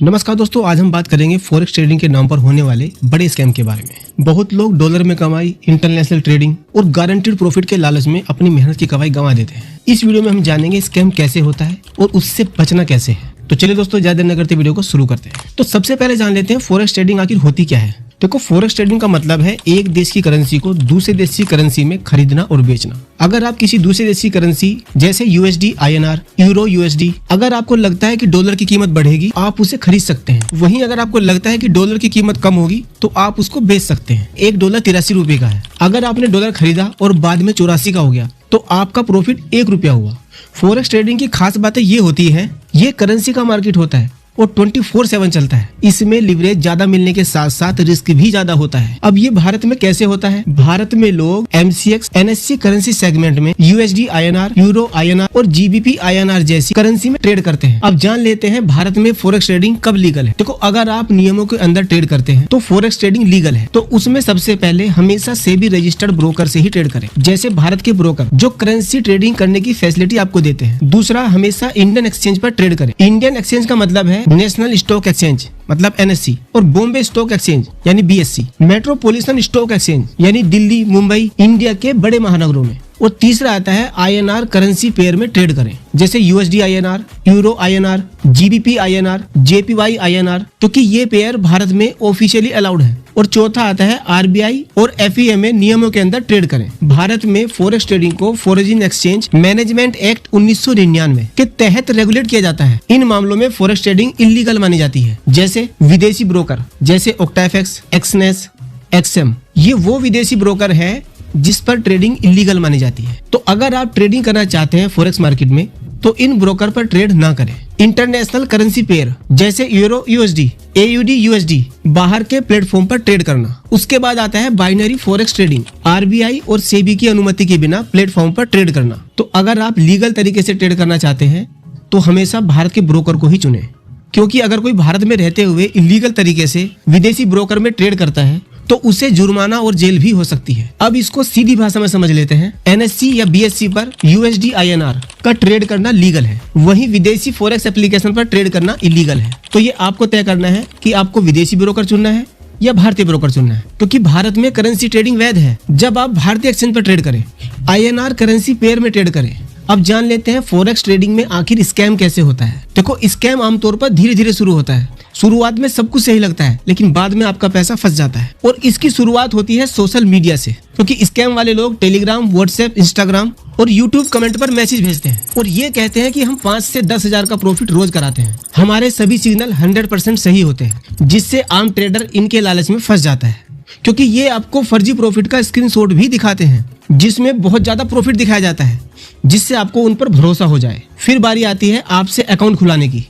नमस्कार दोस्तों, आज हम बात करेंगे फॉरेक्स ट्रेडिंग के नाम पर होने वाले बड़े स्कैम के बारे में। बहुत लोग डॉलर में कमाई, इंटरनेशनल ट्रेडिंग और गारंटीड प्रॉफिट के लालच में अपनी मेहनत की कमाई गंवा देते हैं। इस वीडियो में हम जानेंगे स्कैम कैसे होता है और उससे बचना कैसे है। तो चलिए दोस्तों, ज्यादा देर न करते वीडियो को शुरू करते हैं। तो सबसे पहले जान लेते हैं फॉरेक्स ट्रेडिंग आखिर होती क्या है। देखो, फॉरेक्स ट्रेडिंग का मतलब है एक देश की करेंसी को दूसरे देश की करेंसी में खरीदना और बेचना। अगर आप किसी दूसरे देश की करेंसी जैसे यूएसडी, आईएनआर, यूरो यूएसडी, अगर आपको लगता है कि डॉलर की कीमत बढ़ेगी, आप उसे खरीद सकते हैं। वहीं अगर आपको लगता है कि डॉलर की कीमत कम होगी तो आप उसको बेच सकते हैं। $1 83 रुपए का है। अगर आपने डॉलर खरीदा और बाद में 84 का हो गया तो आपका प्रॉफिट ₹1 हुआ। फॉरेक्स ट्रेडिंग की खास बातें ये होती है, ये करेंसी का मार्केट होता है और 24/7 चलता है। इसमें लिवरेज ज्यादा मिलने के साथ साथ रिस्क भी ज्यादा होता है। अब ये भारत में कैसे होता है? भारत में लोग MCX, NSE करेंसी सेगमेंट में USD INR, यूरो INR और GBP INR जैसी करेंसी में ट्रेड करते हैं। अब जान लेते हैं भारत में फॉरेक्स ट्रेडिंग कब लीगल है। देखो, अगर आप नियमों के अंदर ट्रेड करते हैं तो फॉरेक्स ट्रेडिंग लीगल है। तो उसमें सबसे पहले हमेशा सेबी रजिस्टर्ड ब्रोकर से ही ट्रेड करें, जैसे भारत के ब्रोकर जो करेंसी ट्रेडिंग करने की फैसिलिटी आपको देते हैं। दूसरा, हमेशा इंडियन एक्सचेंज पर ट्रेड करें। इंडियन एक्सचेंज का मतलब है नेशनल स्टॉक एक्सचेंज मतलब NSE और बॉम्बे स्टॉक एक्सचेंज यानी BSE, मेट्रोपॉलिटन स्टॉक एक्सचेंज यानी दिल्ली, मुंबई, इंडिया के बड़े महानगरों में। और तीसरा आता है INR करेंसी पेयर में ट्रेड करें, जैसे USD INR, euro INR, GBP INR, JPY INR, क्योंकि ये पेयर भारत में ऑफिशियली अलाउड है। और चौथा आता है RBI और FEMA नियमों के अंदर ट्रेड करें। भारत में फॉरेक्स ट्रेडिंग को फॉरेन एक्सचेंज मैनेजमेंट एक्ट 1999 के तहत रेगुलेट किया जाता है। इन मामलों में फॉरेक्स ट्रेडिंग इलीगल मानी जाती है, जैसे विदेशी ब्रोकर जैसे ओक्टाफेक्स, एक्सनेस, एक्सएम, ये वो विदेशी ब्रोकर है जिस पर ट्रेडिंग इलीगल मानी जाती है। तो अगर आप ट्रेडिंग करना चाहते हैं फॉरेक्स मार्केट में तो इन ब्रोकर पर ट्रेड ना करें। इंटरनेशनल करेंसी पेयर जैसे यूरो USD, AUD USD बाहर के प्लेटफॉर्म पर ट्रेड करना। उसके बाद आता है बाइनरी फॉरेक्स ट्रेडिंग, RBI और सेबी की अनुमति के बिना प्लेटफॉर्म पर ट्रेड करना। तो अगर आप लीगल तरीके से ट्रेड करना चाहते हैं तो हमेशा भारत के ब्रोकर को ही चुनें, क्योंकि अगर कोई भारत में रहते हुए इलीगल तरीके से विदेशी ब्रोकर में ट्रेड करता है तो उसे जुर्माना और जेल भी हो सकती है। अब इसको सीधी भाषा में समझ लेते हैं। NSE या BSE पर USD INR का ट्रेड करना लीगल है, वहीं विदेशी फॉरेक्स एप्लीकेशन पर ट्रेड करना इलीगल है। तो ये आपको तय करना है कि आपको विदेशी ब्रोकर चुनना है या भारतीय ब्रोकर चुनना है, क्योंकि भारत में करेंसी ट्रेडिंग वैध है जब आप भारतीय एक्सचेंज पर ट्रेड करें, INR करेंसी पेयर में ट्रेड करें। अब जान लेते हैं फॉरेक्स ट्रेडिंग में आखिर स्कैम कैसे होता है। देखो, स्कैम आमतौर पर धीरे धीरे शुरू होता है। शुरुआत में सब कुछ सही लगता है, लेकिन बाद में आपका पैसा फंस जाता है। और इसकी शुरुआत होती है सोशल मीडिया से, क्योंकि स्कैम वाले लोग टेलीग्राम, व्हाट्सएप, इंस्टाग्राम और यूट्यूब कमेंट पर मैसेज भेजते हैं और ये कहते हैं कि हम 5 से 10 हजार का प्रॉफिट रोज कराते हैं। हमारे सभी सिग्नल 100% सही होते हैं, जिससे आम ट्रेडर इनके लालच में फंस जाता है, क्योंकि ये आपको फर्जी प्रॉफिट का स्क्रीनशॉट भी दिखाते हैं जिसमें बहुत ज्यादा प्रॉफिट दिखाया जाता है, जिससे आपको उन पर भरोसा हो जाए। फिर बारी आती है आपसे अकाउंट खुलाने की,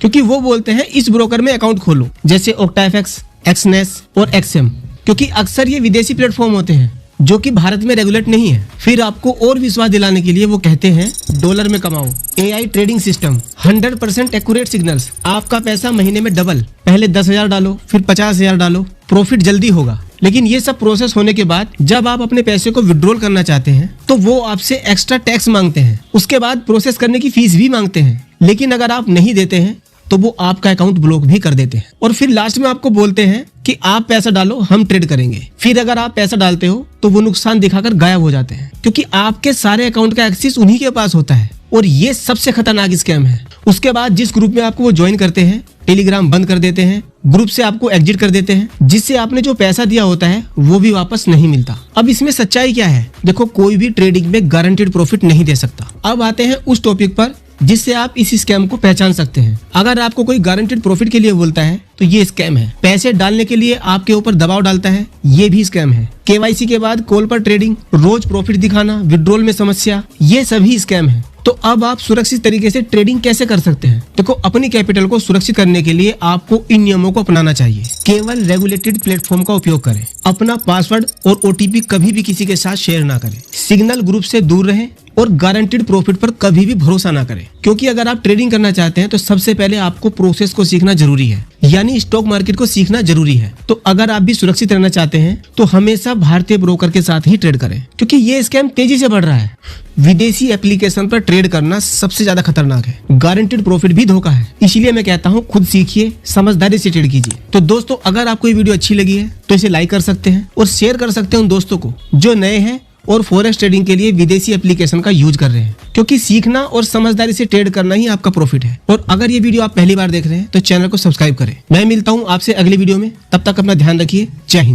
क्योंकि वो बोलते हैं इस ब्रोकर में अकाउंट खोलो, जैसे ओक्टाफेक्स, एक्सनेस और एक्सएम, क्योंकि अक्सर ये विदेशी प्लेटफॉर्म होते हैं जो कि भारत में रेगुलेट नहीं है। फिर आपको और विश्वास दिलाने के लिए वो कहते हैं डॉलर में कमाओ, AI trading system, 100% accurate signals, आपका पैसा महीने में डबल, पहले 10,000 डालो फिर 50,000 डालो, प्रॉफिट जल्दी होगा। लेकिन ये सब प्रोसेस होने के बाद जब आप अपने पैसे को विड्रॉल करना चाहते हैं तो वो आपसे एक्स्ट्रा टैक्स मांगते हैं, उसके बाद प्रोसेस करने की फीस भी मांगते हैं। लेकिन अगर आप नहीं देते हैं तो वो आपका अकाउंट ब्लॉक भी कर देते हैं और फिर लास्ट में आपको बोलते हैं कि आप पैसा डालो, हम ट्रेड करेंगे। फिर अगर आप पैसा डालते हो तो वो नुकसान दिखाकर गायब हो जाते हैं, क्योंकि आपके सारे अकाउंट का एक्सेस उन्हीं के पास होता है। और ये सबसे खतरनाक स्कैम है। उसके बाद जिस ग्रुप में आपको वो ज्वाइन करते हैं, टेलीग्राम बंद कर देते हैं, ग्रुप से आपको एग्जिट कर देते हैं, जिससे आपने जो पैसा दिया होता है वो भी वापस नहीं मिलता। अब इसमें सच्चाई क्या है? देखो, कोई भी ट्रेडिंग में गारंटीड प्रॉफिट नहीं दे सकता। अब आते हैं उस टॉपिक पर जिससे आप इस स्कैम को पहचान सकते हैं। अगर आपको कोई गारंटीड प्रॉफिट के लिए बोलता है तो ये स्कैम है। पैसे डालने के लिए आपके ऊपर दबाव डालता है, ये भी स्कैम है। KYC के बाद कॉल पर ट्रेडिंग, रोज प्रॉफिट दिखाना, विड्रॉल में समस्या, ये सभी स्कैम है। तो अब आप सुरक्षित तरीके से ट्रेडिंग कैसे कर सकते हैं? देखो, अपनी कैपिटल को सुरक्षित करने के लिए आपको इन नियमों को अपनाना चाहिए। केवल रेगुलेटेड प्लेटफॉर्म का उपयोग करें, अपना पासवर्ड और OTP कभी भी किसी के साथ शेयर ना करें, सिग्नल ग्रुप से दूर रहें, और गारंटीड प्रॉफिट पर कभी भी भरोसा ना करें, क्योंकि अगर आप ट्रेडिंग करना चाहते हैं तो सबसे पहले आपको प्रोसेस को सीखना जरूरी है, यानी स्टॉक मार्केट को सीखना जरूरी है। तो अगर आप भी सुरक्षित रहना चाहते हैं तो हमेशा भारतीय ब्रोकर के साथ ही ट्रेड करें, क्योंकि ये स्कैम तेजी से बढ़ रहा है। विदेशी एप्लीकेशन पर ट्रेड करना सबसे ज्यादा खतरनाक है, गारंटीड प्रॉफिट भी धोखा है। इसीलिए मैं कहता हूँ खुद सीखिए, समझदारी से ट्रेड कीजिए। तो दोस्तों, अगर आपको ये वीडियो अच्छी लगी है तो इसे लाइक कर सकते हैं और शेयर कर सकते हैं उन दोस्तों को जो नए हैं और फॉरेक्स ट्रेडिंग के लिए विदेशी एप्लीकेशन का यूज कर रहे हैं, क्योंकि सीखना और समझदारी से ट्रेड करना ही आपका प्रॉफिट है। और अगर ये वीडियो आप पहली बार देख रहे हैं तो चैनल को सब्सक्राइब करें। मैं मिलता हूँ आपसे अगली वीडियो में, तब तक अपना ध्यान रखिए। जय हिंद।